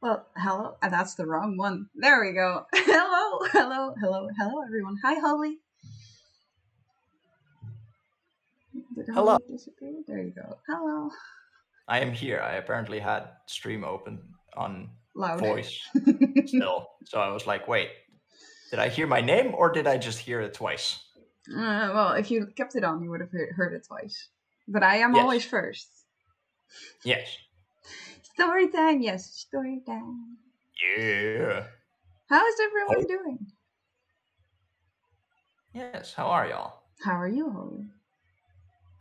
Well, hello. That's the wrong one. There we go. Hello, everyone. Hi, Holly. Did Hello. Holly disappear? There you go. Hello. I am here. I apparently had stream open on Loud. voice still. So I was like, wait, did I hear my name or did I just hear it twice? Well, if you kept it on, you would have heard it twice. But I am Yes. always first. Yes. Story time. Yes, story time. Yeah. How is everyone doing? Yes, how are y'all? How are you, Holly?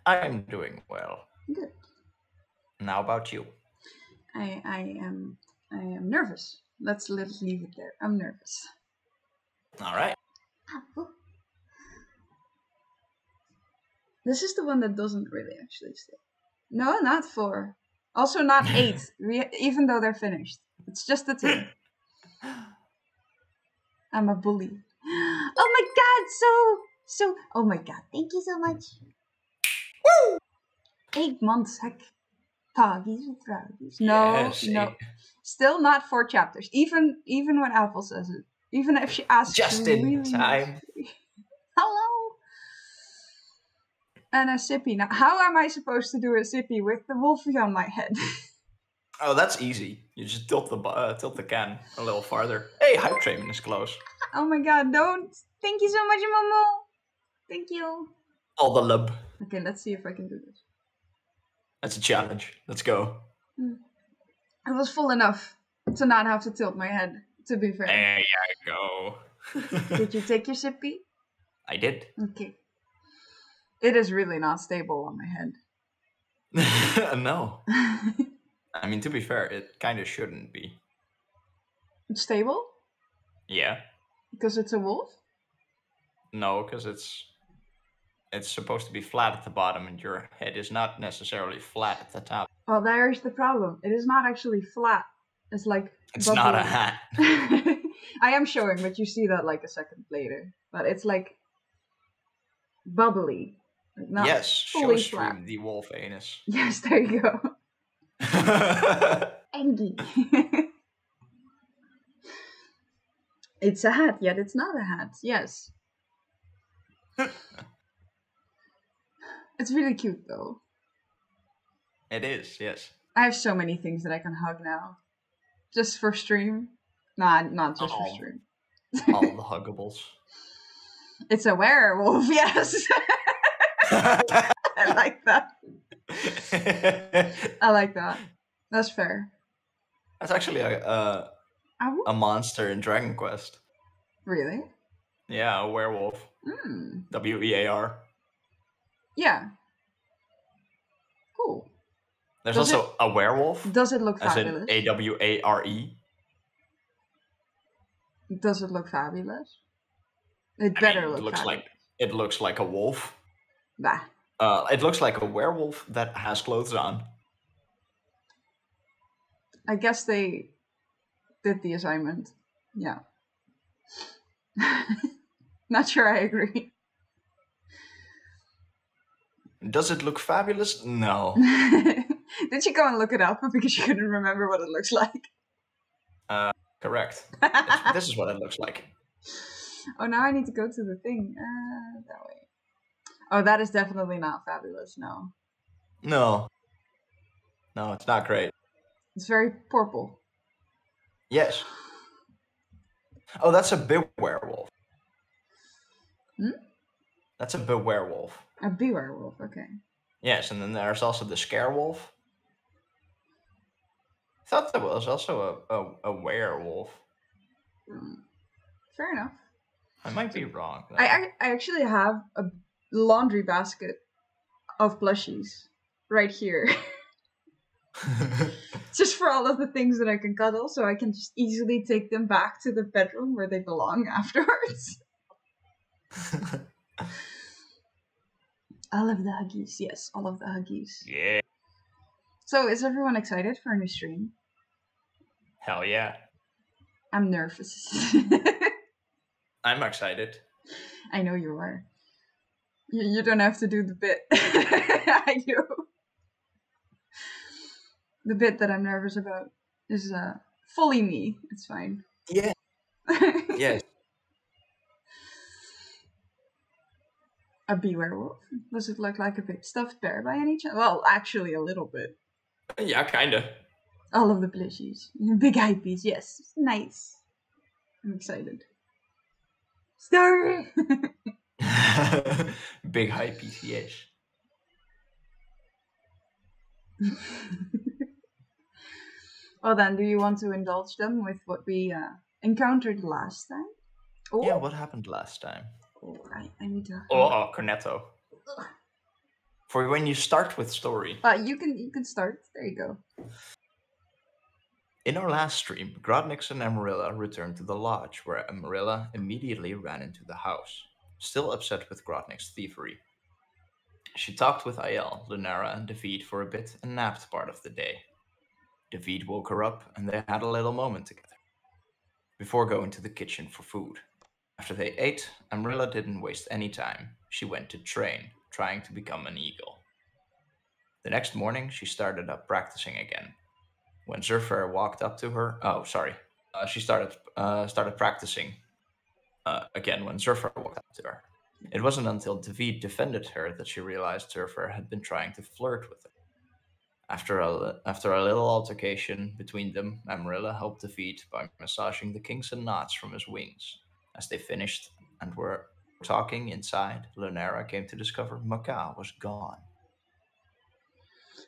I'm doing well. Good. And how about you? I am nervous. Let's leave it there. I'm nervous. All right. This is the one that doesn't really actually stay. No, not 4. Also not 8, even though they're finished. It's just the 2. I'm a bully. Oh my god, oh my god, thank you so much. Woo! 8 months, heck. Toggies and froggies. No, Yes, no. Still not 4 chapters. Even when Apple says it. Even if she asks just in really time. Hello. And a sippy. Now, how am I supposed to do a sippy with the wolfie on my head? Oh, that's easy. You just tilt the can a little farther. Hey, hype train is close. Oh my god, don't. Thank you so much, Momo. Thank you. All the lub. Okay, let's see if I can do this. That's a challenge. Let's go. It was full enough to not have to tilt my head, to be fair. There you go. Did you take your sippy? I did. Okay. It is really not stable on my head. No. I mean, to be fair, it kind of shouldn't be. It's stable? Yeah. Because it's a wolf? No, because it's supposed to be flat at the bottom, and your head is not necessarily flat at the top. Well, there's the problem. It is not actually flat. It's like It's bubbly. not a hat. I am showing, but you see that like a second later. But it's like bubbly. Like not yes, fully show flat. stream the wolf anus. Yes, there you go. Angie. It's a hat, yet it's not a hat. Yes. It's really cute, though. It is, yes. I have so many things that I can hug now. Just for stream. Nah, not just for stream. All the huggables. It's a werewolf, yes. I like that. I like that. That's fair. That's actually a monster in Dragon Quest. Really? Yeah, a werewolf. W-E-A-R. Yeah. Cool. There's also a werewolf. Does it look fabulous? As in A-W-A-R-E. Does it look fabulous? It better look fabulous. It looks like a wolf. Bah. It looks like a werewolf that has clothes on. I guess they did the assignment. Yeah. Not sure I agree. Does it look fabulous? No. Did you go and look it up because you couldn't remember what it looks like? Correct. This is what it looks like. Oh, now I need to go to the thing. That way. Oh, that is definitely not fabulous, no. No. No, it's not great. It's very purple. Yes. Oh, that's a big werewolf. That's a big werewolf. A big werewolf, okay. Yes, and then there's also the scare wolf. I thought there was also a werewolf. Fair enough. I might be wrong. I actually have a laundry basket of plushies right here. Just for all of the things that I can cuddle, so I can just easily take them back to the bedroom where they belong afterwards. All of the huggies, yes, all of the huggies. Yeah. So, is everyone excited for a new stream? Hell yeah. I'm nervous. I'm excited. I know you are. You don't have to do the bit. I do. The bit that I'm nervous about is Fully me. It's fine. Yeah. Yes. A bee werewolf? Does it look like a big stuffed bear by any chance? Well, actually, a little bit. Yeah, kinda. All of the plushies. Big hypebeast, yes. Nice. I'm excited. Story! Big high PCS. Well then, do you want to indulge them with what we encountered last time? Yeah, Oh, what happened last time? I need to. Oh, Cornetto. For when you start with story. You can start. There you go. In our last stream, Grodnix and Amarilla returned to the lodge, where Amarilla immediately ran into the house, still upset with Grodnix's thievery. She talked with Ayel, Lunara, and David for a bit and napped part of the day. David woke her up and they had a little moment together before going to the kitchen for food. After they ate, Amarilla didn't waste any time. She went to train, trying to become an eagle. The next morning, she started up practicing again. When Zurfer walked up to her, she started practicing again when Zurfer walked up to her. It wasn't until David defended her that she realized Zurfer had been trying to flirt with her. After a little altercation between them, Amarilla helped David by massaging the kinks and knots from his wings. As they finished and were talking inside, Lunara came to discover Maka was gone.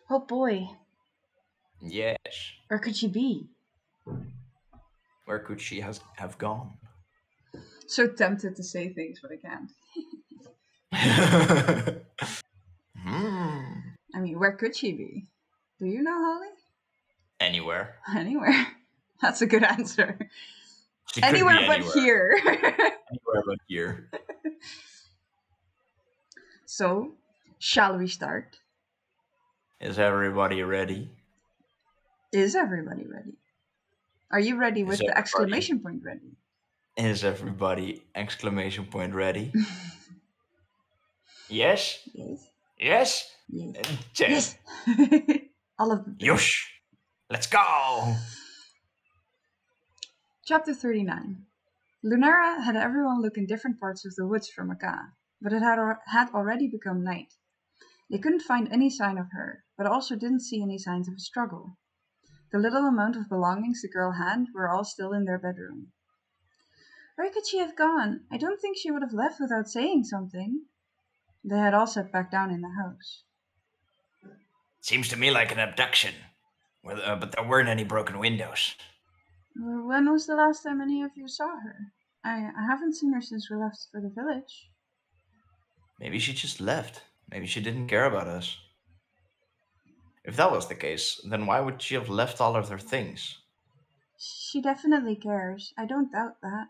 Oh boy. Yes. Where could she be? Where could she have gone? So tempted to say things, but I can't. I mean, where could she be? Do you know, Holly? Anywhere. Anywhere. That's a good answer. She Anywhere could be but anywhere. here. Anywhere but here. So, shall we start? Is everybody ready? Is everybody ready? Are you ready with the exclamation point ready? Is everybody exclamation point ready? Yes? Yes. Yes? Yes. All of them. Yosh! Let's go! Chapter 39. Lunara had everyone look in different parts of the woods for Maka, but it had already become night. They couldn't find any sign of her, but also didn't see any signs of a struggle. The little amount of belongings the girl had were all still in their bedroom. Where could she have gone? I don't think she would have left without saying something. They had all sat back down in the house. Seems to me like an abduction, but there weren't any broken windows. When was the last time any of you saw her? I haven't seen her since we left for the village. Maybe she just left. Maybe she didn't care about us. If that was the case, then why would she have left all of her things? She definitely cares. I don't doubt that.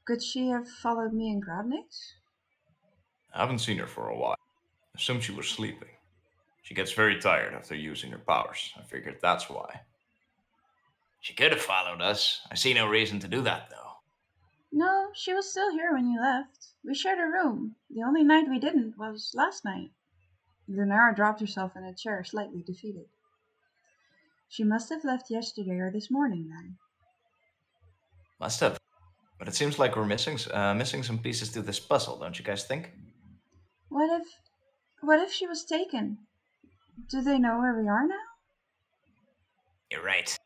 Could she have followed me and Grabnix? I haven't seen her for a while. I assume she was sleeping. She gets very tired after using her powers. I figured that's why. She could have followed us. I see no reason to do that, though. No, she was still here when you left. We shared a room. The only night we didn't was last night. Lunara dropped herself in a chair, slightly defeated. She must have left yesterday or this morning, then. Must have. But it seems like we're missing some pieces to this puzzle, don't you guys think? What if she was taken? Do they know where we are now? You're right.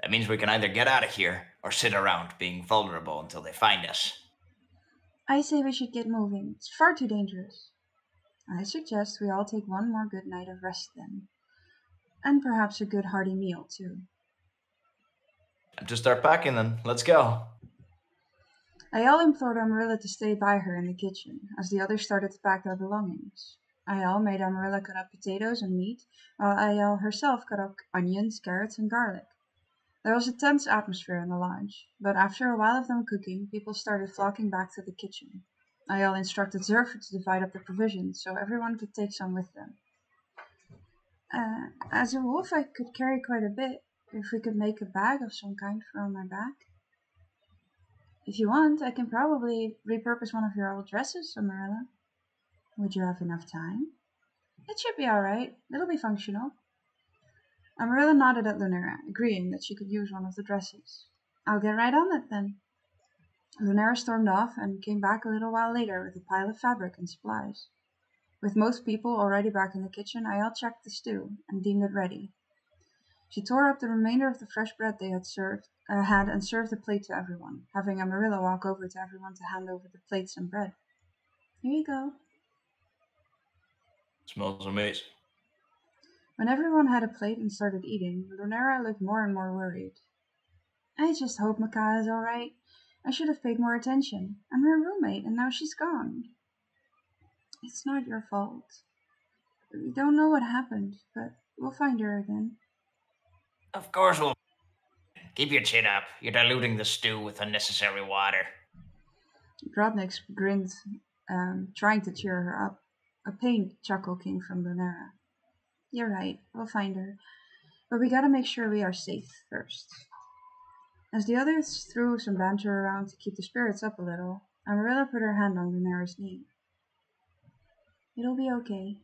That means we can either get out of here or sit around being vulnerable until they find us. I say we should get moving. It's far too dangerous. I suggest we all take one more good night of rest then. And perhaps a good hearty meal, too. Time to start packing then. Let's go. Ayal implored Amarilla to stay by her in the kitchen, as the others started to pack their belongings. Ayal made Amarilla cut up potatoes and meat, while Ayal herself cut up onions, carrots, and garlic. There was a tense atmosphere in the lodge, but after a while of them cooking, people started flocking back to the kitchen. Ayal instructed Zurfer to divide up the provisions so everyone could take some with them. As a wolf, I could carry quite a bit, if we could make a bag of some kind for on my back. If you want, I can probably repurpose one of your old dresses, Amarilla. Would you have enough time? It should be alright. It'll be functional. Amarilla nodded at Lunera, agreeing that she could use one of the dresses. I'll get right on it then. Lunera stormed off and came back a little while later with a pile of fabric and supplies. With most people already back in the kitchen, Ayel checked the stew and deemed it ready. She tore up the remainder of the fresh bread they had and served a plate to everyone, having Amarilla walk over to everyone to hand over the plates and bread. Here you go. Smells amazing. When everyone had a plate and started eating, Lunera looked more and more worried. I just hope Maka is all right. I should have paid more attention. I'm her roommate, and now she's gone. It's not your fault. We don't know what happened, but we'll find her again. Of course we'll. Keep your chin up. You're diluting the stew with unnecessary water. Grodnik grinned, trying to cheer her up. A pained chuckle came from Lunera. You're right, we'll find her. But we gotta make sure we are safe first. As the others threw some banter around to keep the spirits up a little, Amarilla put her hand on Lunera's knee. It'll be okay.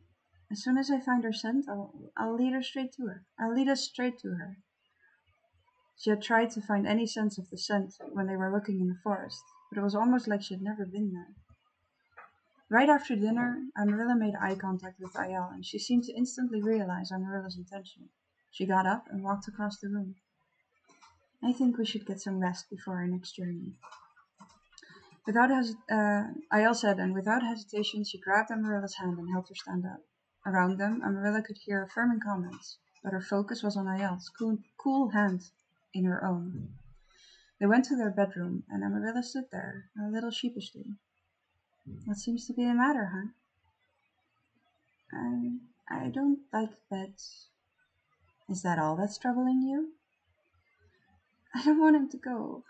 As soon as I find her scent, I'll lead her straight to her. I'll lead us straight to her. She had tried to find any sense of the scent when they were looking in the forest, but it was almost like she had never been there. Right after dinner, Amarilla made eye contact with Ayel, and she seemed to instantly realize Amarilla's intention. She got up and walked across the room. I think we should get some rest before our next journey. Ayel said, and without hesitation, she grabbed Amarilla's hand and helped her stand up. Around them, Amarilla could hear affirming comments, but her focus was on Ayel's cool hand in her own. They went to their bedroom, and Amarilla stood there, a little sheepishly. What seems to be the matter, huh? I don't like beds. Is that all that's troubling you? I don't want him to go.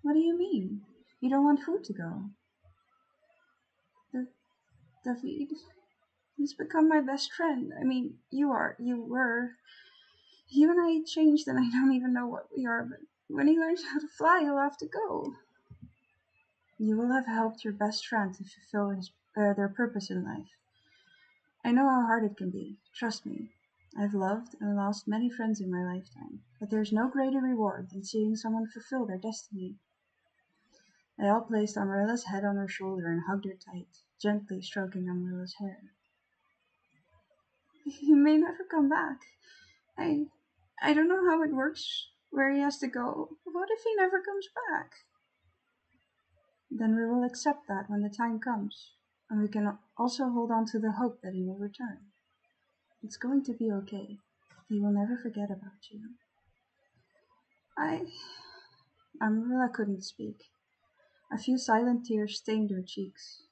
What do you mean? You don't want who to go? David. He's become my best friend. I mean, you were. You and I changed and I don't even know what we are, but when he learns how to fly, he'll have to go. You will have helped your best friend to fulfill their purpose in life. I know how hard it can be. Trust me. I've loved and lost many friends in my lifetime, but there's no greater reward than seeing someone fulfill their destiny. Ayel placed Amarilla's head on her shoulder and hugged her tight, gently stroking Amarilla's hair. He may never come back. I don't know how it works, where he has to go. What if he never comes back? Then we will accept that when the time comes, and we can also hold on to the hope that he will return. It's going to be okay. He will never forget about you. Amarilla couldn't speak. A few silent tears stained her cheeks.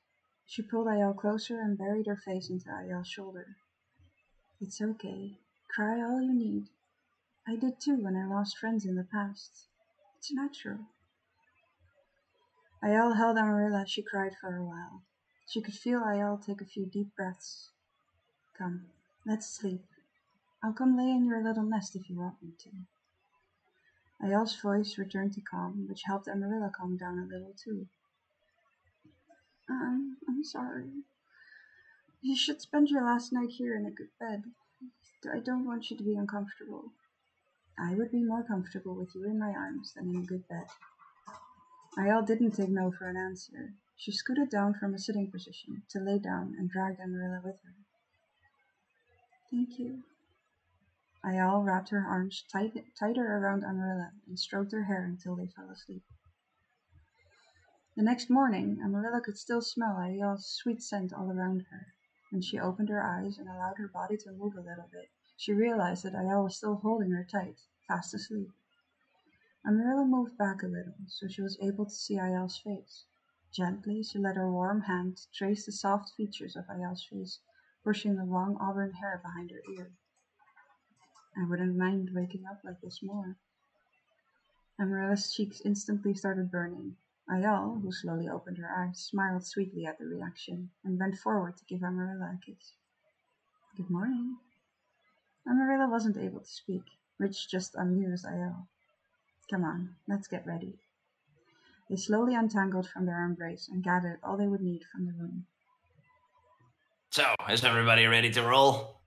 She pulled Ayel closer and buried her face into Ayel's shoulder. It's okay. Cry all you need. I did too when I lost friends in the past. It's natural. Ayel held Amarilla as she cried for a while. She could feel Ayel take a few deep breaths. Come, let's sleep. I'll come lay in your little nest if you want me to. Ayel's voice returned to calm, which helped Amarilla calm down a little too. I'm sorry. You should spend your last night here in a good bed. I don't want you to be uncomfortable. I would be more comfortable with you in my arms than in a good bed. Ayel didn't take no for an answer. She scooted down from a sitting position to lay down and dragged Amarilla with her. Thank you. Ayel wrapped her arms tighter around Amarilla and stroked her hair until they fell asleep. The next morning, Amarilla could still smell Ayel's sweet scent all around her. When she opened her eyes and allowed her body to move a little bit, she realized that Ayel was still holding her tight, fast asleep. Amarilla moved back a little, so she was able to see Ayel's face. Gently, she let her warm hand trace the soft features of Ayel's face, pushing the long auburn hair behind her ear. I wouldn't mind waking up like this more. Amarilla's cheeks instantly started burning. Ayel, who slowly opened her eyes, smiled sweetly at the reaction and bent forward to give Amarilla a kiss. Good morning. Amarilla wasn't able to speak, which just amused Ayel. Come on, let's get ready. They slowly untangled from their embrace and gathered all they would need from the room. So, is everybody ready to roll?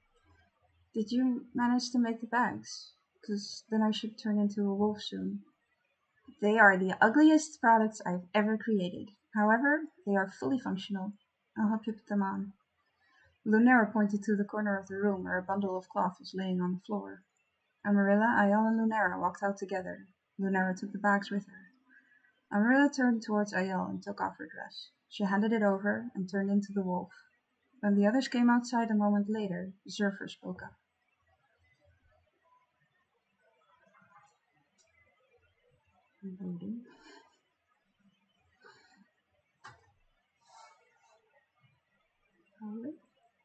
Did you manage to make the bags? Because then I should turn into a wolf soon. They are the ugliest products I've ever created. However, they are fully functional. I'll help you put them on. Lunera pointed to the corner of the room where a bundle of cloth was laying on the floor. Amarilla, Ayal, and Lunera walked out together. Lunera took the bags with her. Amarilla turned towards Ayal and took off her dress. She handed it over and turned into the wolf. When the others came outside a moment later, Zurfer spoke up. Loading.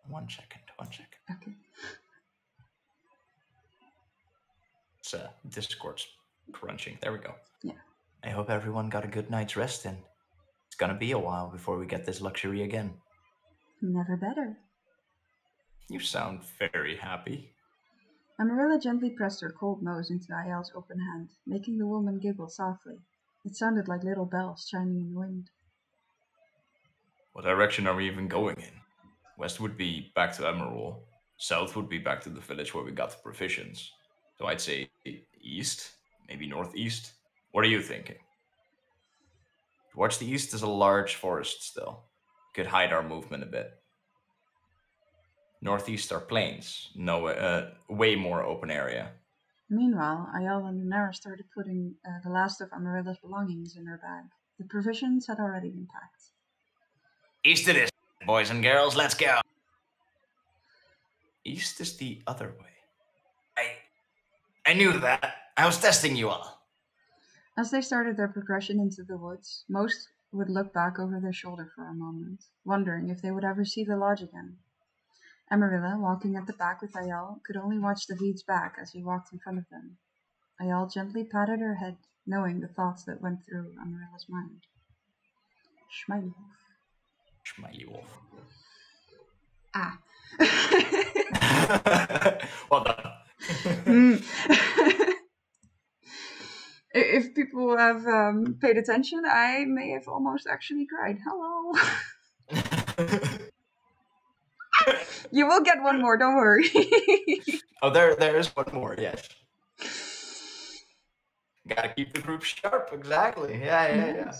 One second. Okay. It's Discord's crunching. There we go. Yeah. I hope everyone got a good night's rest in. It's gonna be a while before we get this luxury again. Never better. You sound very happy. Amarilla gently pressed her cold nose into Ayal's open hand, making the woman giggle softly. It sounded like little bells chiming in the wind. What direction are we even going in? West would be back to Emerald. South would be back to the village where we got the provisions. So I'd say east, maybe northeast. What are you thinking? Towards the east is a large forest still. Could hide our movement a bit. Northeast are plains, way more open area. Meanwhile, Ayala and Lunara started putting the last of Amarilla's belongings in her bag. The provisions had already been packed. East it is, boys and girls, let's go. East is the other way. I knew that. I was testing you all. As they started their progression into the woods, most would look back over their shoulder for a moment, wondering if they would ever see the lodge again. Amarilla, walking at the back with Ayal, could only watch David's back as he walked in front of them. Ayal gently patted her head, knowing the thoughts that went through Amarilla's mind. Smiley wolf. Smiley wolf. Ah. Well done. If people have paid attention, I may have almost actually cried. Hello. You will get one more, don't worry. Oh, there is one more, yes. Gotta keep the group sharp, exactly. Yeah.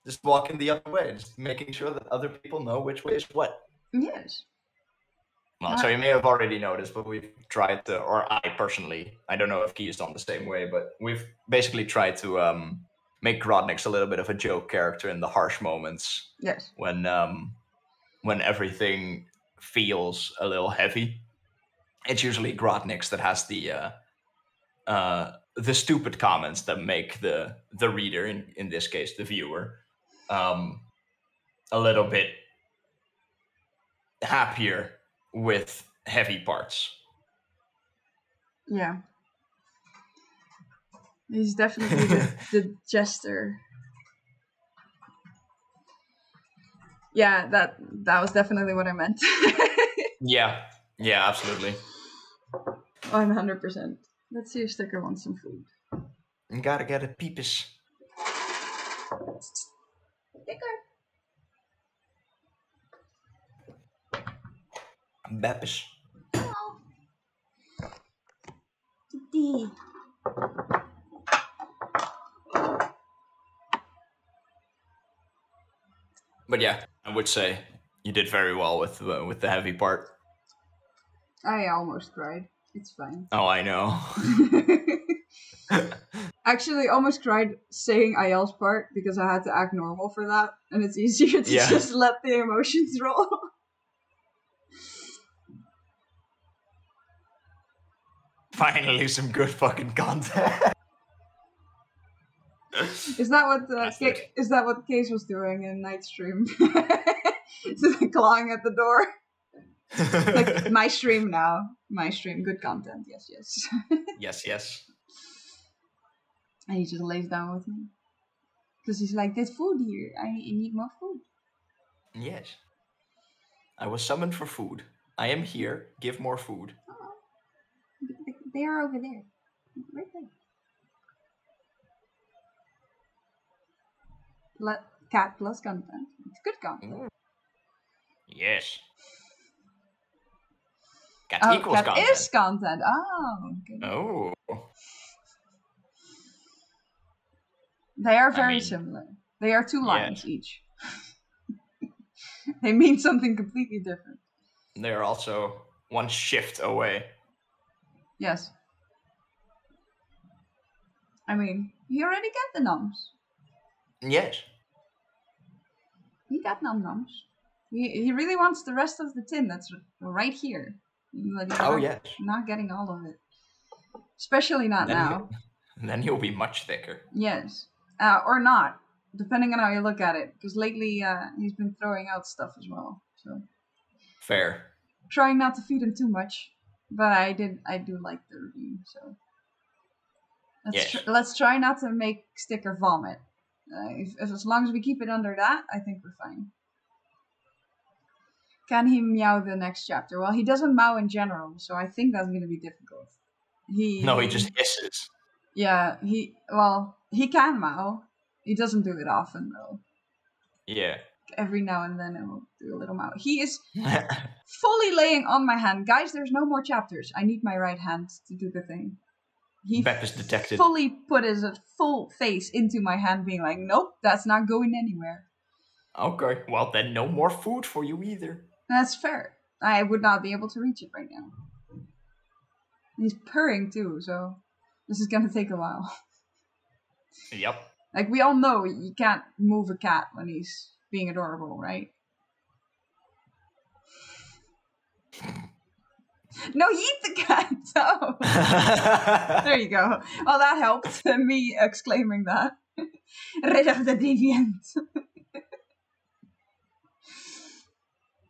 Just walking the other way, just making sure that other people know which way is what. Yes. Well, so you may have already noticed, but we've tried to, or I personally, I don't know if Key is on the same way, but we've basically tried to make Grodnix a little bit of a joke character in the harsh moments. Yes. When everything feels a little heavy, it's usually Grodnix that has the stupid comments that make the reader, in this case the viewer, a little bit happier with heavy parts. Yeah. He's definitely the jester. Yeah, that was definitely what I meant. Yeah, absolutely. 100%. Let's see if Sticker wants some food. You gotta get a peepus. Sticker. Beppis. Hello. Kitty. But yeah, I would say you did very well with the heavy part. I almost cried. It's fine. Oh, I know. Actually, almost cried saying Ayel's part because I had to act normal for that, and it's easier to just let the emotions roll. Finally, some good fucking content. Is that what Case was doing in Night Stream? Just clawing at the door. Like, my stream now. My stream, good content. Yes. Yes. And he just lays down with me. Because he's like, there's food here. I need more food. Yes. I was summoned for food. I am here. Give more food. Oh. They are over there. Right there. Cat plus content. It's good content. Yes. Cat Oh, equals cat content. is content. Oh, okay. Oh. They are I very mean, similar. They are 2 lines yes. each. They mean something completely different. They're also one shift away. Yes. I mean, he already got the noms. Yes. He got nom-noms. He really wants the rest of the tin that's right here. Like, Oh, yes. Not getting all of it. Especially not now. Then he'll be much thicker. Yes. Or not. Depending on how you look at it. Because lately he's been throwing out stuff as well. So Fair. trying not to feed him too much. But I do like the review, so let's try not to make Sticker vomit. If as long as we keep it under that, I think we're fine. Can he meow the next chapter? Well, he doesn't meow in general, so I think that's going to be difficult. No, he just hisses. Yeah, he can meow. He doesn't do it often though. Yeah. Every now and then it will do a little meow. He is fully laying on my hand. Guys, there's no more chapters. I need my right hand to do the thing. He Bep is detected. fully put his full face into my hand, being like, nope, that's not going anywhere. Okay, well then no more food for you either. That's fair. I would not be able to reach it right now. He's purring too, so this is gonna take a while. Yep. Like, we all know you can't move a cat when he's being adorable, right? No, eat the cat! Oh. There you go. Well, that helped, me exclaiming that. Rid of the deviant.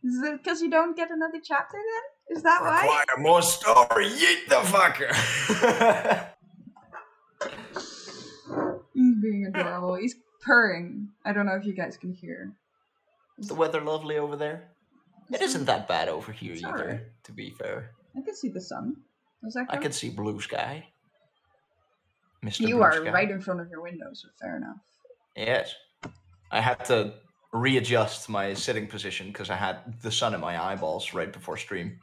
Is it because you don't get another chapter then? Is that why? Require more story, yeet the fucker! He's being adorable. He's purring. I don't know if you guys can hear. Is the weather lovely over there? It isn't that bad over here either, right. to be fair. I can see the sun. Does that I can see blue sky. Mr. You Blue are Sky. right in front of your window, so fair enough. Yes. I had to readjust my sitting position because I had the sun in my eyeballs right before stream.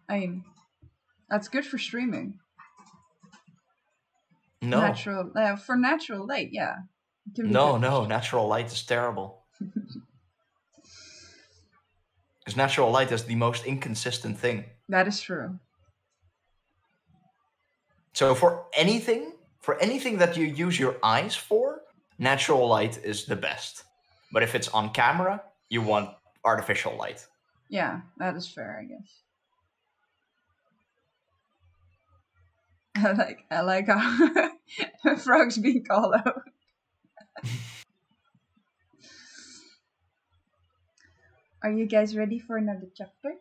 I mean, that's good for streaming. No. For natural light, yeah. No, natural light is terrible. Because natural light is the most inconsistent thing. That is true. So for anything that you use your eyes for, natural light is the best. But if it's on camera, you want artificial light. Yeah, that is fair, I guess. I like how frogs being called out. Are you guys ready for another chapter?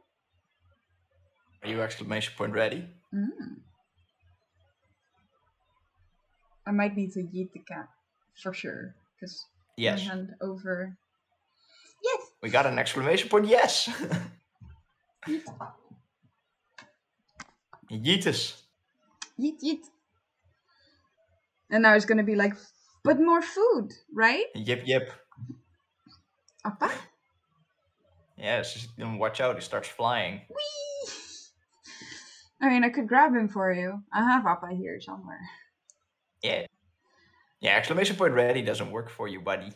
Are you exclamation point ready? I might need to yeet the cat for sure, because Yes. my hand over. Yes. We got an exclamation point. Yes. Yeetus. Yeet yeet. And now it's gonna be like, but more food, right? Yep. Appa? Yes. Watch out! He starts flying. Whee! I mean, I could grab him for you. I have Appa here somewhere. Yeah. Yeah. Exclamation point ready doesn't work for you, buddy.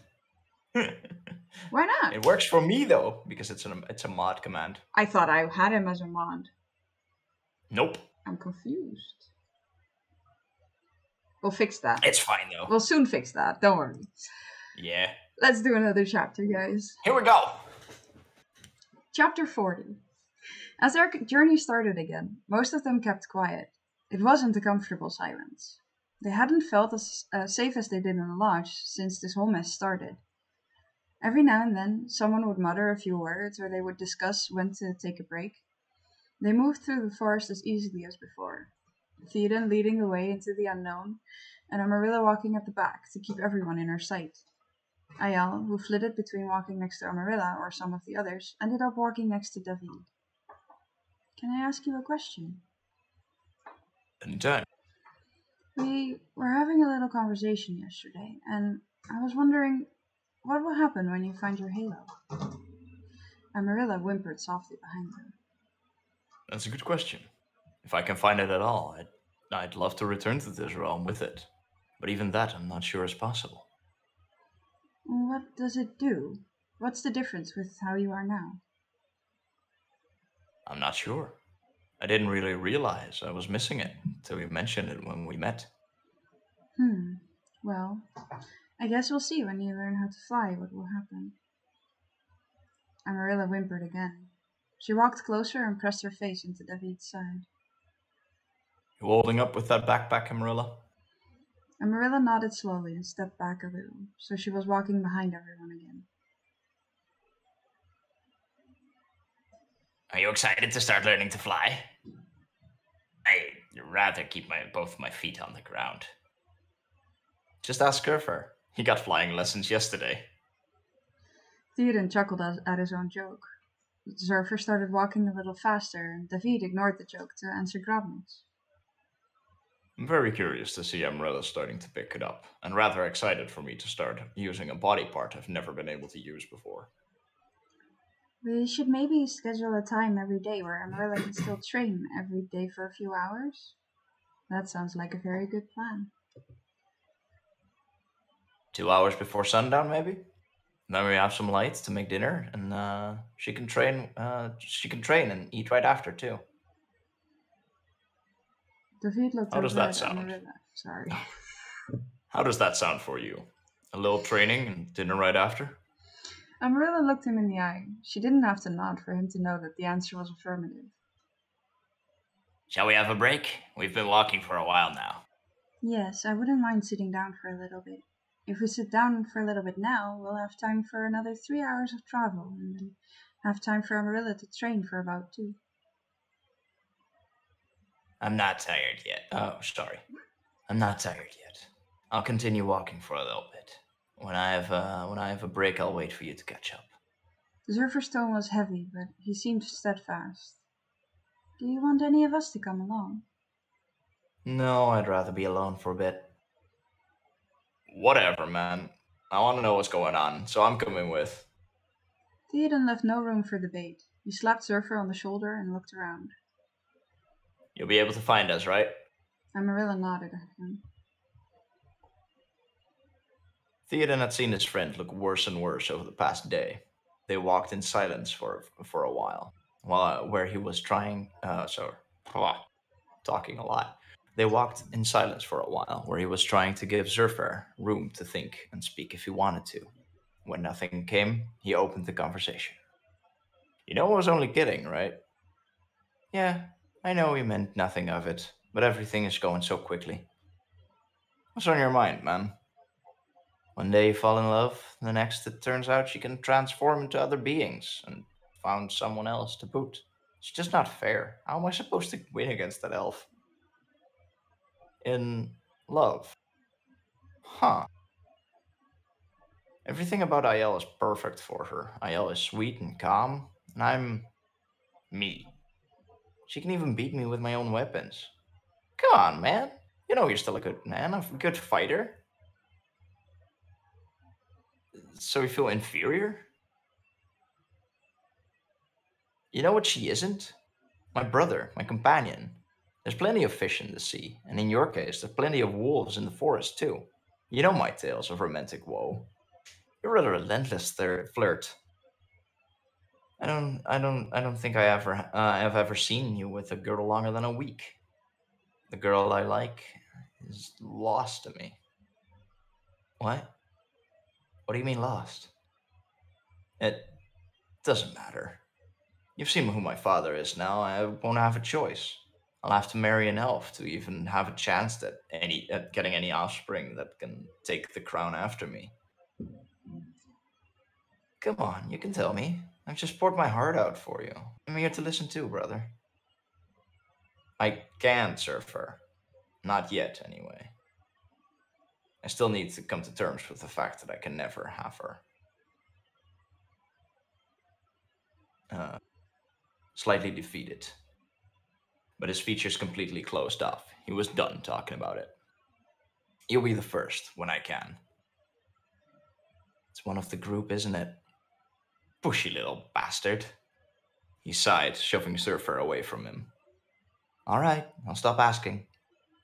Why not? It works for me though, because it's a mod command. I thought I had him as a mod. Nope. I'm confused. We'll fix that. It's fine though. We'll soon fix that. Don't worry. Yeah. Let's do another chapter, guys. Here we go. Chapter 40. As their journey started again, most of them kept quiet. It wasn't a comfortable silence. They hadn't felt as safe as they did in the lodge since this whole mess started. Every now and then, someone would mutter a few words, or they would discuss when to take a break. They moved through the forest as easily as before, Theoden leading the way into the unknown, and Amarilla walking at the back to keep everyone in her sight. Ayal, who flitted between walking next to Amarilla or some of the others, ended up walking next to David. Can I ask you a question? Anytime. We were having a little conversation yesterday, and I was wondering, what will happen when you find your halo? Amarilla whimpered softly behind them. That's a good question. If I can find it at all, I'd love to return to this realm with it. But even that, I'm not sure is possible. What does it do? What's the difference with how you are now? I'm not sure. I didn't really realize I was missing it until you mentioned it when we met. Hmm. Well, I guess we'll see when you learn how to fly what will happen. Amarilla whimpered again. She walked closer and pressed her face into David's side. You holding up with that backpack, Amarilla? Amarilla nodded slowly and stepped back a little, so she was walking behind everyone again. Are you excited to start learning to fly? I'd rather keep both my feet on the ground. Just ask Surfer. He got flying lessons yesterday. Theoden chuckled at his own joke. Zerfer started walking a little faster, and David ignored the joke to answer Grobnick's. I'm very curious to see Amarilla starting to pick it up, and rather excited for me to start using a body part I've never been able to use before. We should maybe schedule a time every day where Amarilla can still train every day for a few hours. That sounds like a very good plan. 2 hours before sundown, maybe. Then we have some light to make dinner, and she can train. She can train and eat right after too. David looked How does over that at sound? Amarilla. Sorry. How does that sound for you? A little training and dinner right after? Amarilla looked him in the eye. She didn't have to nod for him to know that the answer was affirmative. Shall we have a break? We've been walking for a while now. Yes, I wouldn't mind sitting down for a little bit. If we sit down for a little bit now, we'll have time for another 3 hours of travel, and then have time for Amarilla to train for about 2. I'm not tired yet. Oh, sorry. I'm not tired yet. I'll continue walking for a little bit. When I have a break, I'll wait for you to catch up. Zerfer's tone was heavy, but he seemed steadfast. Do you want any of us to come along? No, I'd rather be alone for a bit. Whatever, man. I want to know what's going on, so I'm coming with. Theoden left no room for debate. He slapped Zerfer on the shoulder and looked around. You'll be able to find us, right? Amarilla nodded at him. Theoden had seen his friend look worse and worse over the past day. They walked in silence for a while where he was talking a lot. They walked in silence for a while, where he was trying to give Zerfer room to think and speak if he wanted to. When nothing came, he opened the conversation. You know I was only kidding, right? Yeah, I know he meant nothing of it, but everything is going so quickly. What's on your mind, man? One day you fall in love, the next it turns out you can transform into other beings and found someone else to boot. It's just not fair. How am I supposed to win against that elf? In love. Huh. Everything about Aiel is perfect for her. Aiel is sweet and calm, and I'm me. She can even beat me with my own weapons. Come on, man. You know you're still a good man, a good fighter. So you feel inferior? You know what she isn't? My brother, my companion. There's plenty of fish in the sea, and in your case, there's plenty of wolves in the forest too. You know my tales of romantic woe. You're a relentless flirt. I don't think I've ever seen you with a girl longer than a week. The girl I like is lost to me. What? What do you mean lost? It doesn't matter. You've seen who my father is now. I won't have a choice. I'll have to marry an elf to even have a chance at getting any offspring that can take the crown after me. Come on, you can tell me. I've just poured my heart out for you. I'm here to listen too, brother. I can serve her. Not yet, anyway. I still need to come to terms with the fact that I can never have her. Uh, Slightly defeated. But his features completely closed off. He was done talking about it. You'll be the first when I can. It's one of the group, isn't it? Pushy little bastard. He sighed, shoving Surfer away from him. All right, I'll stop asking.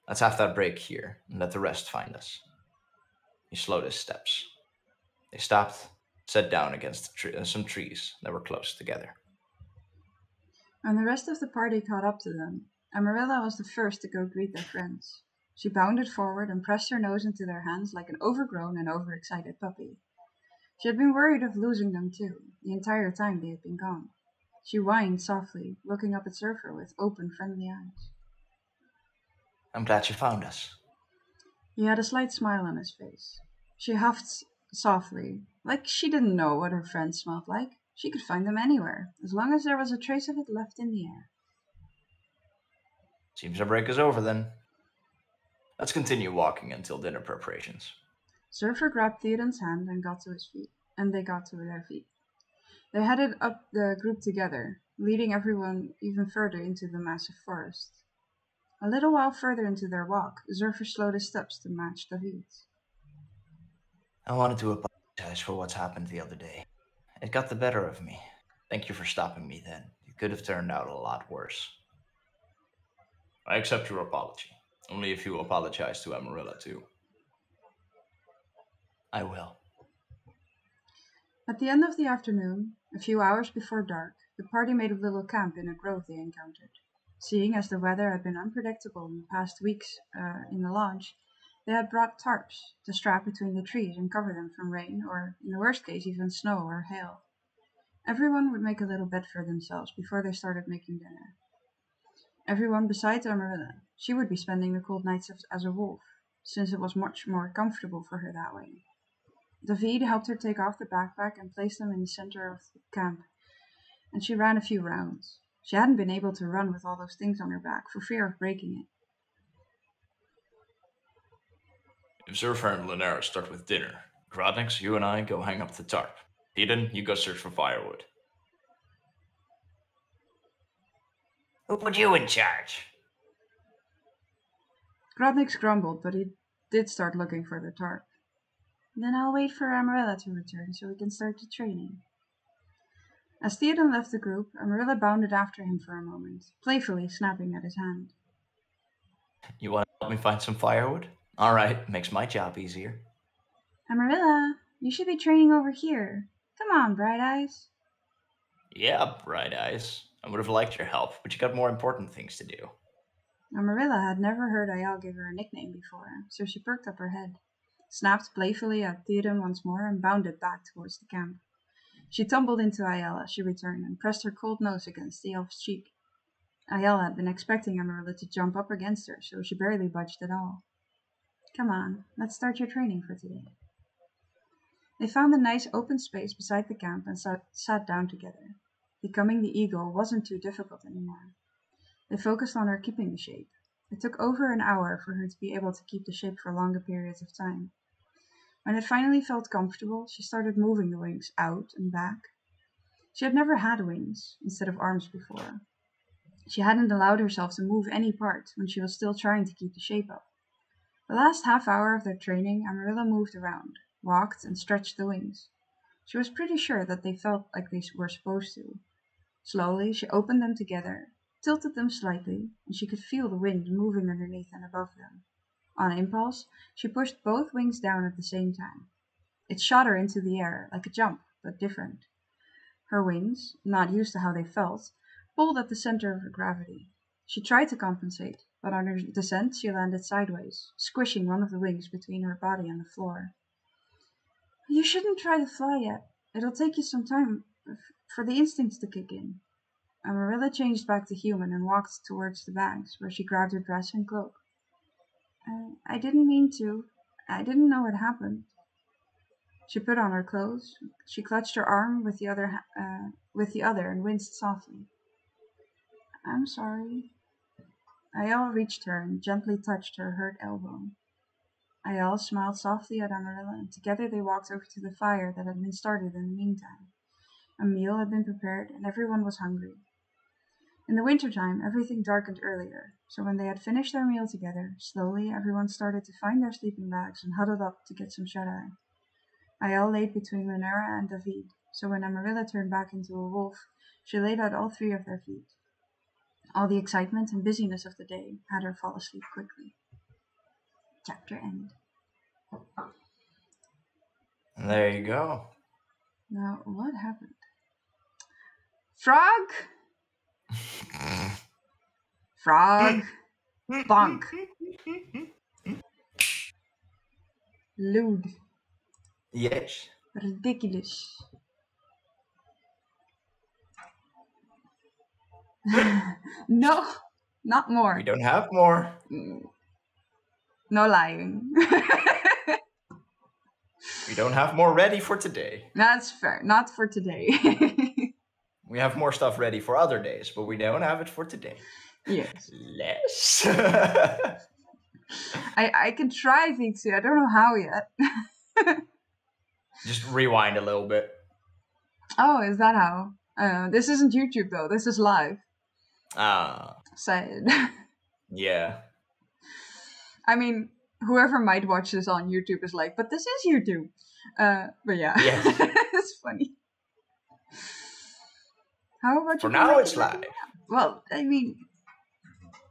Let's have that break here and let the rest find us. He slowed his steps. They stopped, sat down against some trees that were close together. When the rest of the party caught up to them, Amarilla was the first to go greet their friends. She bounded forward and pressed her nose into their hands like an overgrown and overexcited puppy. She had been worried of losing them too, the entire time they had been gone. She whined softly, looking up at Surfer with open, friendly eyes. I'm glad you found us. He had a slight smile on his face. She huffed softly, like she didn't know what her friends smelled like. She could find them anywhere, as long as there was a trace of it left in the air. Seems our break is over then. Let's continue walking until dinner preparations. Surfer grabbed Theoden's hand and got to his feet, and they got to their feet. They headed up the group together, leading everyone even further into the massive forest. A little while further into their walk, Surfer slowed his steps to match David's. I wanted to apologize for what's happened the other day. It got the better of me. Thank you for stopping me then. It could have turned out a lot worse. I accept your apology. Only if you apologize to Amarilla too. I will. At the end of the afternoon, a few hours before dark, the party made a little camp in a grove they encountered. Seeing as the weather had been unpredictable in the past weeks in the lodge, they had brought tarps to strap between the trees and cover them from rain or, in the worst case, even snow or hail. Everyone would make a little bed for themselves before they started making dinner. Everyone besides Amarilla. She would be spending the cold nights as a wolf, since it was much more comfortable for her that way. David helped her take off the backpack and place them in the center of the camp, and she ran a few rounds. She hadn't been able to run with all those things on her back for fear of breaking it. If Zurfer and Linera start with dinner, Grodnix, you and I go hang up the tarp. Eden, you go search for firewood. Who put you in charge? Grodnix grumbled, but he did start looking for the tarp. Then I'll wait for Amarilla to return so we can start the training. As Theoden left the group, Amarilla bounded after him for a moment, playfully snapping at his hand. You want to help me find some firewood? All right, makes my job easier. Amarilla, you should be training over here. Come on, Bright Eyes. Yeah, Bright Eyes. I would have liked your help, but you got more important things to do. Amarilla had never heard Ayal give her a nickname before, so she perked up her head, snapped playfully at Theoden once more, and bounded back towards the camp. She tumbled into Ayala as she returned and pressed her cold nose against the elf's cheek. Ayala had been expecting Amarilla to jump up against her, so she barely budged at all. Come on, let's start your training for today. They found a nice open space beside the camp and sat down together. Becoming the eagle wasn't too difficult anymore. They focused on her keeping the shape. It took over an hour for her to be able to keep the shape for longer periods of time. When it finally felt comfortable, she started moving the wings out and back. She had never had wings instead of arms before. She hadn't allowed herself to move any part when she was still trying to keep the shape up. The last half hour of their training, Amarilla moved around, walked, and stretched the wings. She was pretty sure that they felt like they were supposed to. Slowly, she opened them together, tilted them slightly, and she could feel the wind moving underneath and above them. On impulse, she pushed both wings down at the same time. It shot her into the air, like a jump, but different. Her wings, not used to how they felt, pulled at the center of her gravity. She tried to compensate, but on her descent she landed sideways, squishing one of the wings between her body and the floor. You shouldn't try to fly yet. It'll take you some time for the instincts to kick in. Amarilla changed back to human and walked towards the bags, where she grabbed her dress and cloak. I didn't mean to. I didn't know it happened. She put on her clothes. She clutched her arm with the other and winced softly. I'm sorry. Ayal reached her and gently touched her hurt elbow. Ayal smiled softly at Amarilla, and together they walked over to the fire that had been started in the meantime. A meal had been prepared, and everyone was hungry. In the wintertime, everything darkened earlier, so when they had finished their meal together, slowly everyone started to find their sleeping bags and huddled up to get some shut-eye. Ayal laid between Lunera and David, so when Amarilla turned back into a wolf, She laid out all 3 of their feet. All the excitement and busyness of the day had her fall asleep quickly. Chapter end. There you go. Now, what happened? Frog! Frog! Bonk! Lewd. Yes. Ridiculous. No, not more. We don't have more. No lying. We don't have more ready for today. That's fair. Not for today. We have more stuff ready for other days, but we don't have it for today. Yes. Less. I can try, Vixie. I don't know how yet. Just rewind a little bit. Oh, is that how? This isn't YouTube though. This is live. Sad. Yeah. I mean, whoever might watch this on YouTube is like, but this is YouTube. But yeah, Yes. it's funny. How about For you? now, it's live. Well, I mean,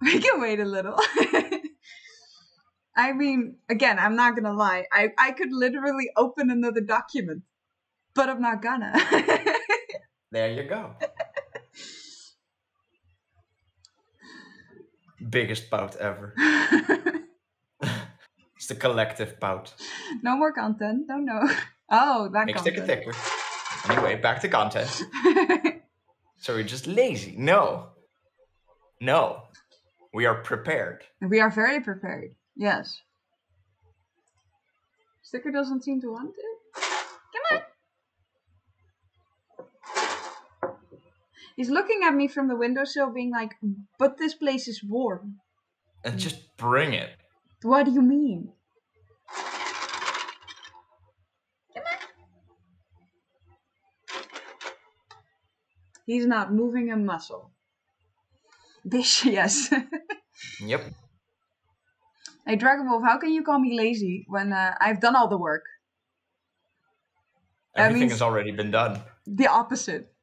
we can wait a little. I mean, again, I'm not gonna lie. I could literally open another document, but I'm not gonna. There you go. Biggest pout ever. It's the collective pout. No more content. Don't know. Oh, that Makes it content. thicker. Anyway, back to content. So we're just lazy. No. No. We are prepared. We are very prepared. Yes. Sticker doesn't seem to want to. Come on. He's looking at me from the windowsill being like, but this place is warm. And just bring it. What do you mean? Come on. He's not moving a muscle. This, yes. Yep. Hey, Dragon Wolf, how can you call me lazy when I've done all the work? Everything means- has already been done. The opposite.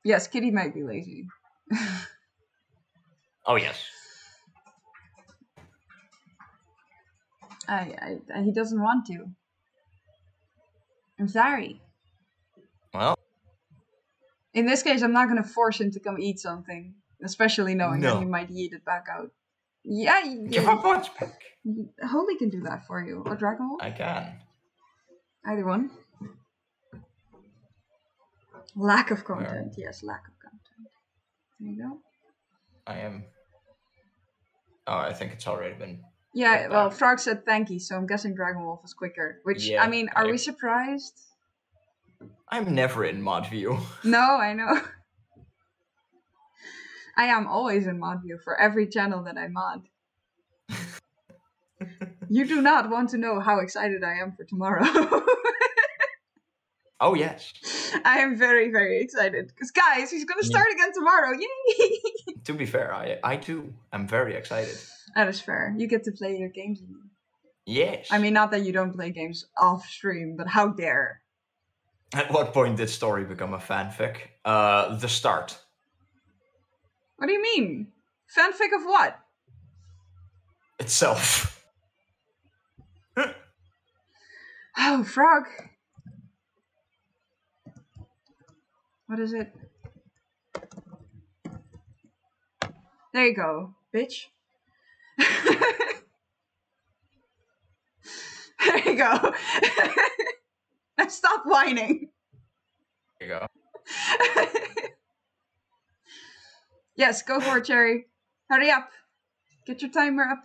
Yes, Kitty might be lazy. Oh, yes. He doesn't want to. I'm sorry. Well, In this case, I'm not going to force him to come eat something. Especially knowing No. that he might eat it back out. Yeah, give up once back. Holy can do that for you. Or Dragon Wolf? I can. Either one. Lack of content. Yes, lack of content. There you go. I am. Oh, I think it's already been. Yeah, Get well, back. Frog said thank you, so I'm guessing Dragon Wolf is quicker. Which, Yeah, I mean, are I- we surprised? I'm never in mod view. No, I know. I am always in mod view for every channel that I mod. You do not want to know how excited I am for tomorrow. Oh, yes. I am very, very excited. Because, guys, he's going to start again tomorrow. Yay! To be fair, I too am very excited. That is fair. You get to play your games again. Yes. I mean, not that you don't play games off stream, but how dare. At what point did story become a fanfic? The start. What do you mean? Fanfic of what? Itself. Oh, Frog. What is it? There you go, bitch. There you go. Stop whining. There you go. Yes, go for it, Cherry. Hurry up. Get your timer up.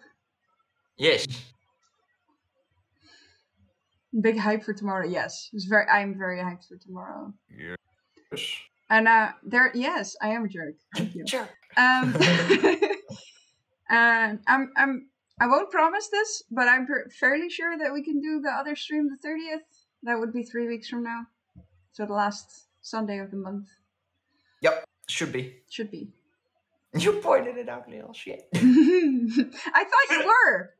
Yes. Big hype for tomorrow. Yes, I'm very hyped for tomorrow. Yes. And yes, I am a jerk. Thank you. Sure. And I won't promise this, but I'm fairly sure that we can do the other stream the 30th. That would be 3 weeks from now. So the last Sunday of the month. Yep. Should be. Should be. You pointed it out, little shit. I thought you were.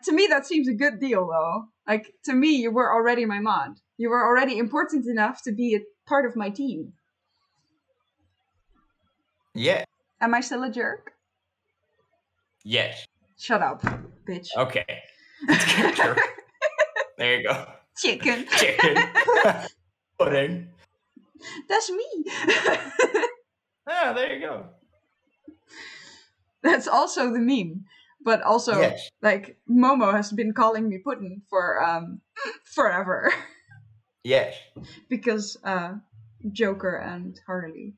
To me, that seems a good deal, though. Like, to me, you were already my mod. You were already important enough to be a part of my team. Yeah. Am I still a jerk? Yes. Shut up, bitch. Okay. Jerk. There you go. Chicken. Chicken. Pudding. That's me. Ah, there you go. That's also the meme. But also, Yes. like, Momo has been calling me Puddin for forever. Yes. Because Joker and Harley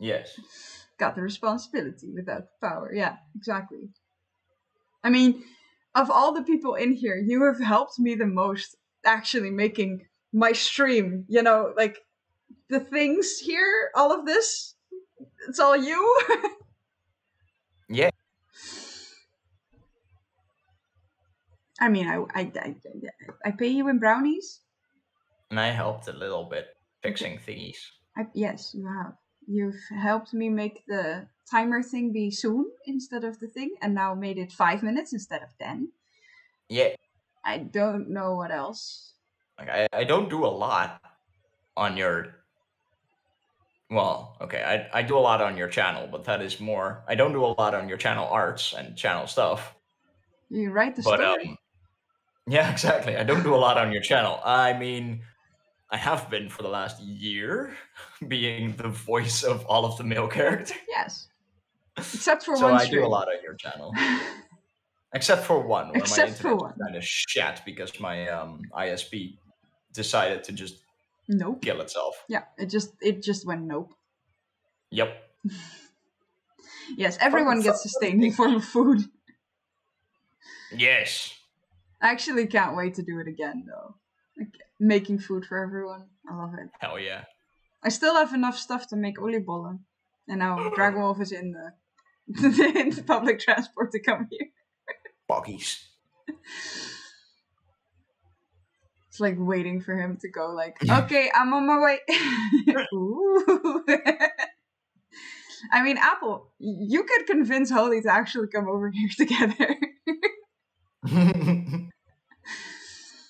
Yes. got the responsibility without the power. Yeah, exactly. I mean, of all the people in here, you have helped me the most actually making my stream. You know, like, the things here, all of this, it's all you. Yeah. I mean, I pay you in brownies. And I helped a little bit fixing thingies. Yes, you have. You've helped me make the timer thing be soon instead of the thing, and now made it 5 minutes instead of 10. Yeah. I don't know what else. Like I don't do a lot on your. Well, okay, I do a lot on your channel, but that is more. I don't do a lot on your channel arts and channel stuff. You write the But story. yeah, exactly. I don't do a lot on your channel. I mean, I have been for the last year, being the voice of all of the male characters. Yes. Except for So one I stream. do a lot on your channel. Except for one, where Except my for internet one. kind of shat because my ISP decided to just Nope. kill itself. Yeah, it just went nope. Yep. Yes, everyone gets sustained in form of food. Yes. I actually can't wait to do it again, though. Like, making food for everyone. I love it. Hell yeah. I still have enough stuff to make oliebollen. And now Dragonwolf is in the in the public transport to come here. Boggies. It's like waiting for him to go like, okay, I'm on my way. Ooh. I mean, Apple, you could convince Holy to actually come over here together.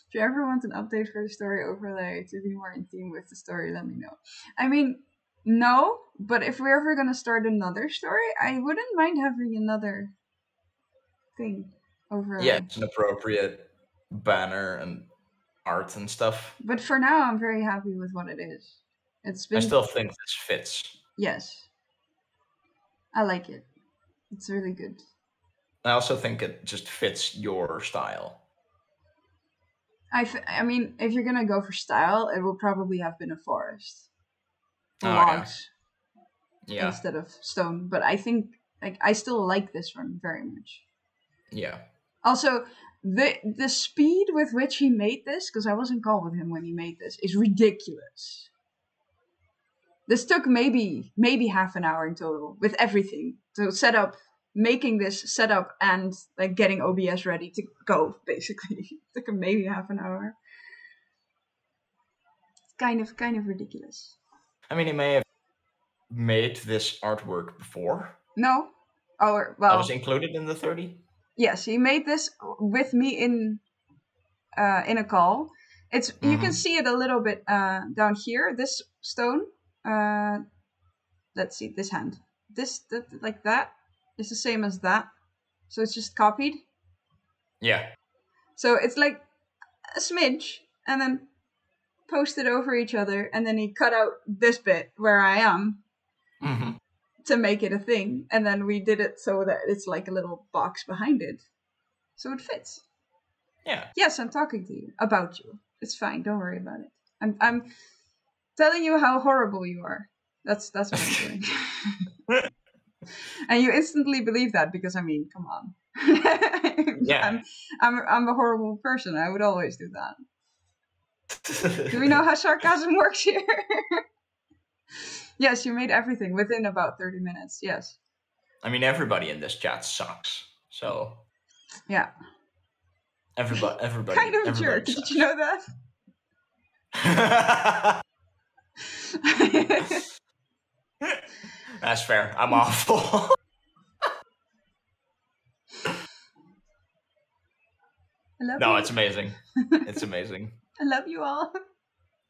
If you ever want an update for the story overlay to be more in theme with the story, let me know. I mean, no, but if we're ever going to start another story, I wouldn't mind having another thing overlay. Yeah, it's an appropriate banner and art and stuff. But for now, I'm very happy with what it is. It's been. I still think this fits. Yes. I like it. It's really good. I also think it just fits your style. I mean, if you're gonna go for style, it will probably have been a forest, logs, yeah, instead of stone. But I think, like, I still like this one very much. Yeah. Also, the speed with which he made this, because I was in call with him when he made this, is ridiculous. This took maybe half an hour in total with everything. So making this setup and like getting OBS ready to go, basically. It took maybe half an hour. It's kind of ridiculous. I mean, he may have made this artwork before. No. Oh, well. That was included in the 30? Yes, he made this with me in a call. It's you can see it a little bit down here. This stone. Let's see, this hand. This like that is the same as that. So it's just copied. Yeah. So it's like a smidge, and then posted over each other, and then he cut out this bit where I am to make it a thing, and then we did it so that it's like a little box behind it, so it fits. Yeah. Yes, I'm talking to you about you. It's fine. Don't worry about it. I'm telling you how horrible you are. That's what I'm doing. And you instantly believe that because, I mean, come on. Yeah. I'm a horrible person. I would always do that. Do we know how sarcasm works here? Yes, you made everything within about 30 minutes. Yes. I mean, everybody in this chat sucks. So. Yeah. Everybody. Kind of a jerk. Did you know that? That's fair. I'm awful. I love no, you. It's amazing. It's amazing. I love you all.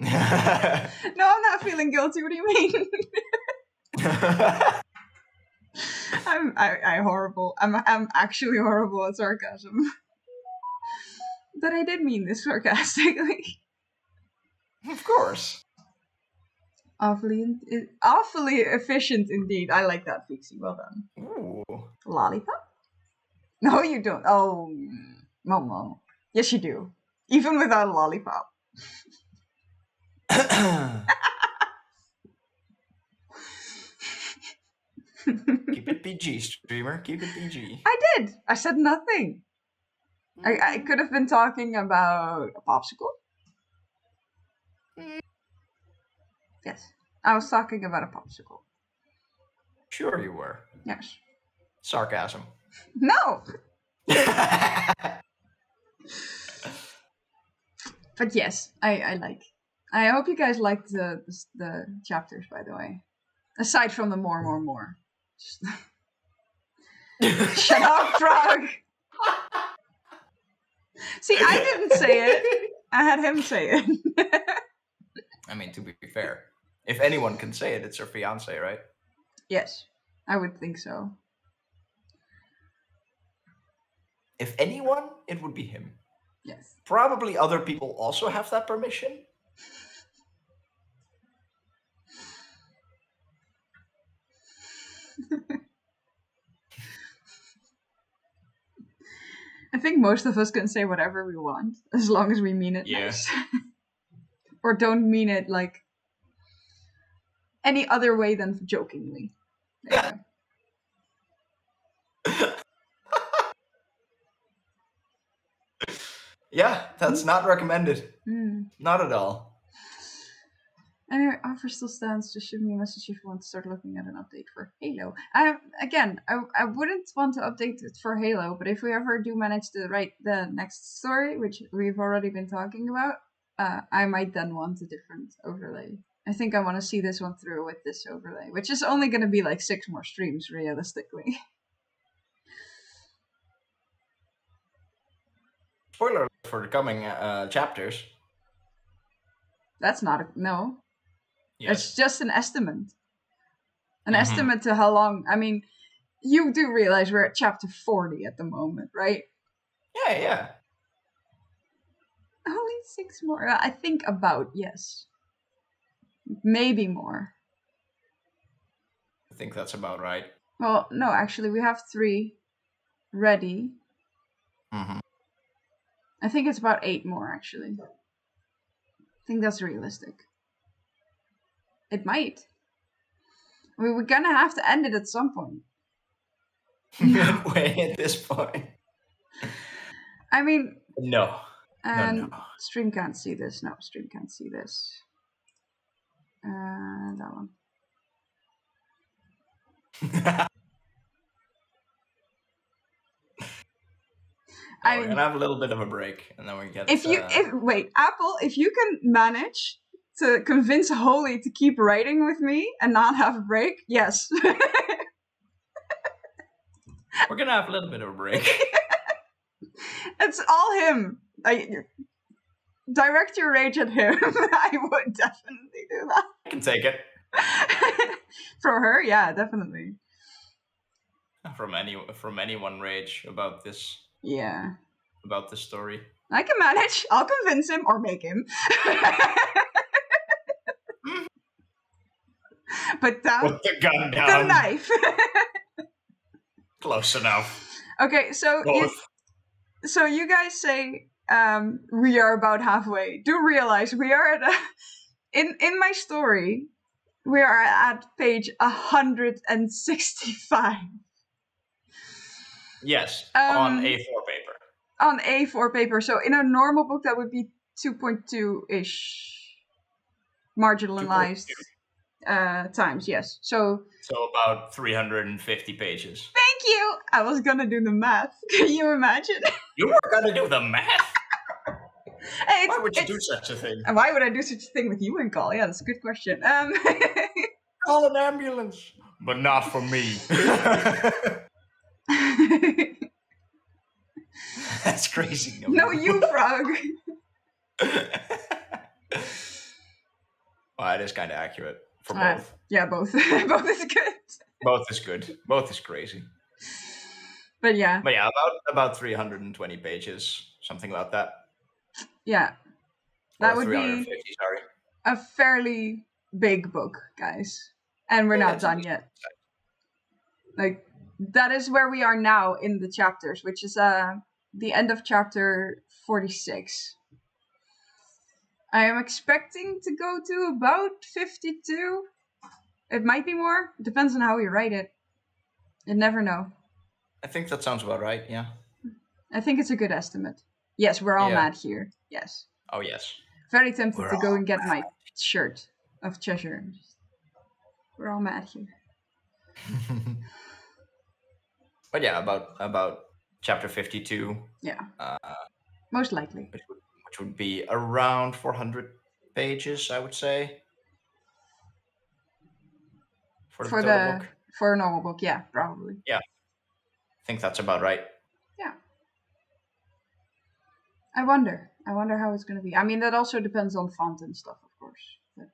No, I'm not feeling guilty. What do you mean? I'm horrible. I'm actually horrible at sarcasm. But I did mean this sarcastically. Of course. Awfully efficient indeed. I like that, Fixie. Well done. Ooh. Lollipop? No, you don't. Oh, Momo. Yes, you do. Even without a lollipop. Keep it PG, streamer. Keep it PG. I did. I said nothing. I could have been talking about a popsicle. Yes, I was talking about a popsicle. Sure you were. Yes. Sarcasm. No! But yes, I like. I hope you guys liked the chapters, by the way. Aside from the more. Shut up, Frog! See, I didn't say it. I had him say it. I mean, to be fair, if anyone can say it, it's her fiance, right? Yes, I would think so. If anyone, it would be him. Yes. Probably other people also have that permission. I think most of us can say whatever we want, as long as we mean it Yeah. nice. Or don't mean it like any other way than jokingly. There you go. Yeah, that's not recommended. Mm. Not at all. Anyway, offer still stands. Just shoot me a message if you want to start looking at an update for Halo. I wouldn't want to update it for Halo, but if we ever do manage to write the next story, which we've already been talking about, I might then want a different overlay. I think I want to see this one through with this overlay, which is only going to be like 6 more streams, realistically. Spoiler alert for the coming chapters. That's not a... No. Yes. It's just an estimate. An estimate to how long... I mean, you do realize we're at chapter 40 at the moment, right? Yeah. Only 6 more. I think about, yes. Maybe more. I think that's about right. Well, no, actually, we have 3 ready. Mm-hmm. I think it's about 8 more, actually. I think that's realistic. It might. We're gonna have to end it at some point. Midway at this point. I mean... No. And no. Stream can't see this. No, stream can't see this. That one. We're gonna have a little bit of a break, and then we get. Wait, Apple, if you can manage to convince Holy to keep writing with me and not have a break, yes. We're gonna have a little bit of a break. It's all him. Direct your rage at him. I would definitely do that. I can take it. From her, yeah, definitely. From anyone rage about this. Yeah. About this story. I can manage. I'll convince him or make him. But put the gun down. The knife. Close enough. Okay, so you guys say we are about halfway. Do realize we are at in my story, we are at page 165. Yes, on A4 paper. On A4 paper. So in a normal book, that would be 2.2-ish marginalized times. Yes. So about 350 pages. Thank you. I was gonna do the math. Can you imagine? You were gonna do the math? Hey, why would you do such a thing? Why would I do such a thing with you and call? Yeah, that's a good question. Call an ambulance, but not for me. That's crazy. No, you frog. Well, it is kind of accurate for both. Yeah, both. Both is good. Both is good. Both is crazy. But yeah, about 320 pages, something about that. yeah, that Or would 350, be sorry. a fairly big book, guys. And we're not done yet. Like, that is where we are now in the chapters, which is the end of chapter 46. I am expecting to go to about 52. It might be more. It depends on how we write it. You never know. I think that sounds about right, yeah. I think it's a good estimate. Yes, we're all mad here. Yes. Oh, yes. Very tempted to go and get my shirt of Cheshire. We're all mad here. But yeah, about chapter 52. Yeah. Most likely. Which would be around 400 pages, I would say. For the book. For a normal book, yeah, probably. Yeah. I think that's about right. Yeah. I wonder how it's going to be. I mean, that also depends on font and stuff, of course. But...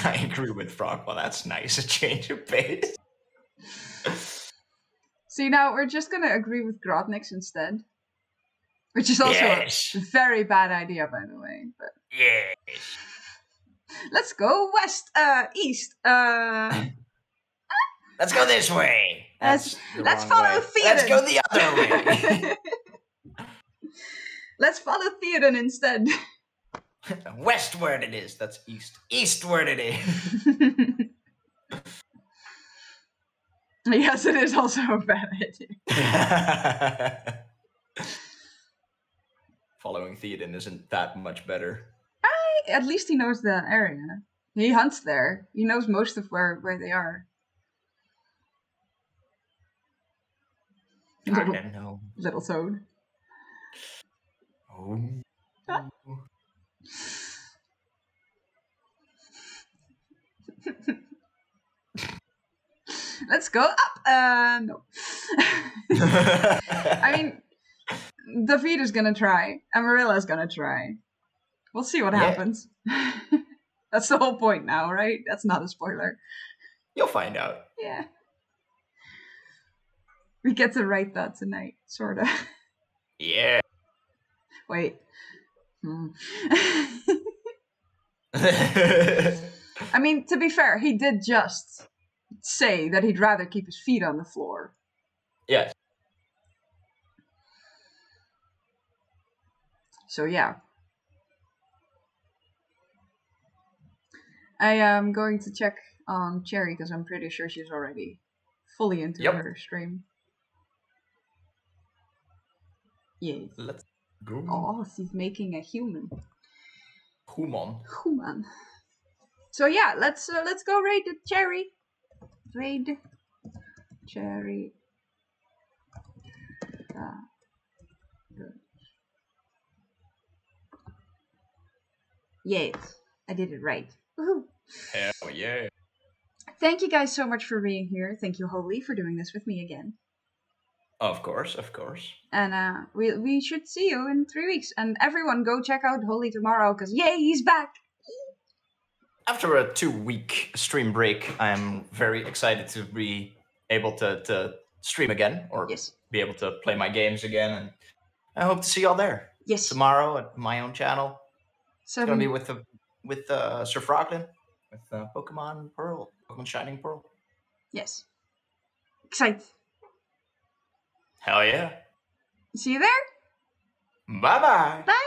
I agree with Frog. Well, that's nice. A change of pace. See, now we're just going to agree with Grotnix instead. Which is also a very bad idea, by the way. But... Yes. Let's go east. Let's go this way. Let's follow Theoden. Let's go the other way. Let's follow Theoden instead. Westward it is. That's east. Eastward it is. Yes, it is also a bad idea. Following Theoden isn't that much better. At least he knows the area. He hunts there. He knows most of where they are. I don't know. Little toad. Oh. Let's go up. No. I mean, Davida's gonna try. Amarilla's gonna try. We'll see what happens. That's the whole point now, right? That's not a spoiler. You'll find out. Yeah. We get to write that tonight, sorta. Yeah. Wait. I mean, to be fair, he did just say that he'd rather keep his feet on the floor. Yes. So yeah. I am going to check on Cherry because I'm pretty sure she's already fully into her stream. Yes. Let's go. Oh, she's making a human. Human. So yeah, let's go raid the Cherry. Raid Cherry. Yes, I did it right. Woohoo! Hell yeah. Thank you guys so much for being here. Thank you, Holy, for doing this with me again. Of course. And we should see you in 3 weeks. And everyone, go check out Holy tomorrow, because yay, he's back! After a 2-week stream break, I'm very excited to be able to stream again, or be able to play my games again, and I hope to see y'all there. Yes. Tomorrow at my own channel. It's gonna be with Sir Froglin, with Pokemon Pearl, Pokemon Shining Pearl. Yes. Excited. Hell yeah. See you there. Bye-bye. Bye.